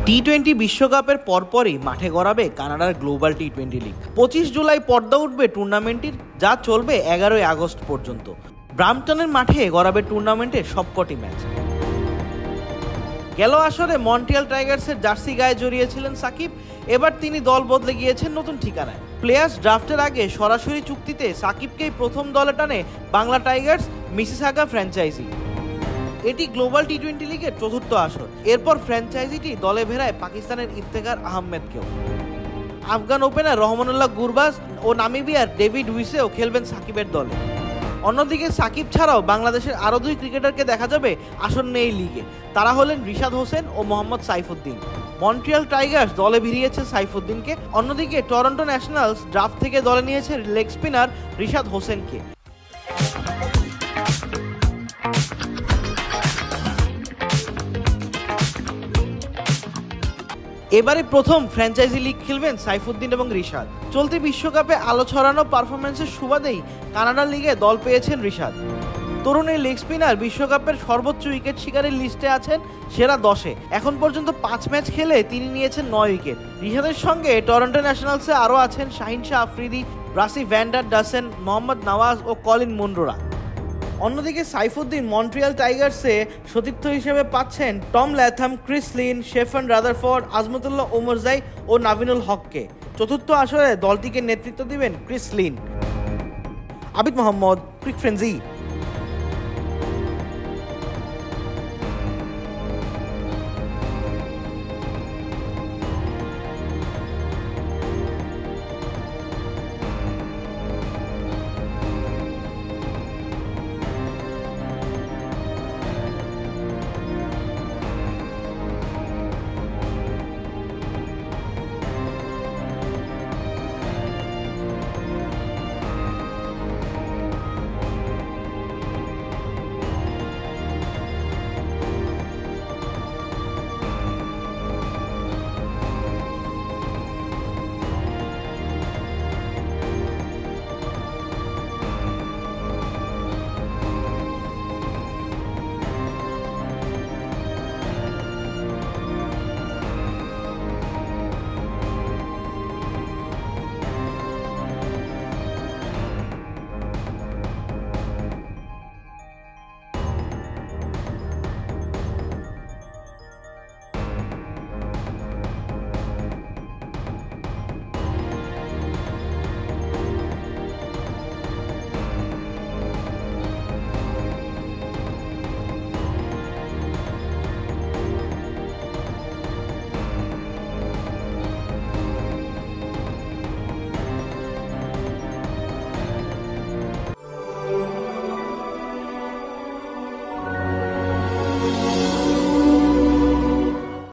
টি-20 বিশ্বকাপের পরপরই মাঠে গড়াবে কানাডার গ্লোবাল টি-20 লিগ। 25 জুলাই পর্দা উঠবে টুর্নামেন্টটির, যা চলবে 11 আগস্ট পর্যন্ত। ব্রাম্পটনের মাঠে গড়াবে টুর্নামেন্টের সবকটি ম্যাচ। গেল আসরে মন্ট্রিয়াল টাইগার্সের জার্সি গায়ে জড়িয়েছিলেন সাকিব, এবার তিনি দল বদলে গিয়েছেন নতুন ঠিকানায়। প্লেয়ার্স ড্রাফটের আগে সরাসরি চুক্তিতে সাকিবকেই প্রথম দলে টানে বাংলা টাইগার্স মিসিসাগা ফ্র্যাঞ্চাইজি। এটি গ্লোবাল টি-20 লিগের চতুর্থ আসর। এরপর ফ্র্যাঞ্চাইজিটি দলে ভেড়ায় পাকিস্তানের ইফতেখার আহমেদকেও। আফগান ওপেনার রহমানুল্লাহ গুরবাজ ও নামিবিয়ার ডেভিড উইসেও খেলবেন সাকিবের দলে। অন্যদিকে সাকিব ছাড়াও বাংলাদেশের আরও দুই ক্রিকেটারকে দেখা যাবে আসন্ন এই লিগে। তারা হলেন রিশাদ হোসেন ও মোহাম্মদ সাইফুদ্দিন। মন্ট্রিয়াল টাইগার্স দলে ভিড়িয়েছে সাইফুদ্দিনকে, অন্যদিকে টরন্টো ন্যাশনালস ড্রাফট থেকে দলে নিয়েছে লেগ স্পিনার রিশাদ হোসেনকে। এবারে প্রথম ফ্র্যাঞ্চাইজি লিগ খেলবেন সাইফুদ্দিন এবং রিশাদ। চলতি বিশ্বকাপে আলো ছড়ানো পারফরমেন্সের সুবাদেই কানাডা লিগে দল পেয়েছেন রিশাদ। তরুণ এই লেগ স্পিনার বিশ্বকাপের সর্বোচ্চ উইকেট শিকারের লিস্টে আছেন সেরা 10-এ। এখন পর্যন্ত 5 ম্যাচ খেলে তিনি নিয়েছেন 9 উইকেট। রিশাদের সঙ্গে টরন্টো ন্যাশনালসে আরও আছেন Shaheen Shah Afridi, Rassie van der Dussen, Mohammad Nawaz ও কলিন মুন্ডোরা। অন্যদিকে সাইফুদ্দিন মন্ট্রিয়াল টাইগার্সে সতীর্থ হিসেবে পাচ্ছেন Tom Latham, Chris Lynn, Sherfane Rutherford, Azmatullah Omarzai ও নাভিনুল হককে। চতুর্থ আসরে দলটিকে নেতৃত্ব দিবেন Chris Lynn. Abid Mohammad, Crick frenzy.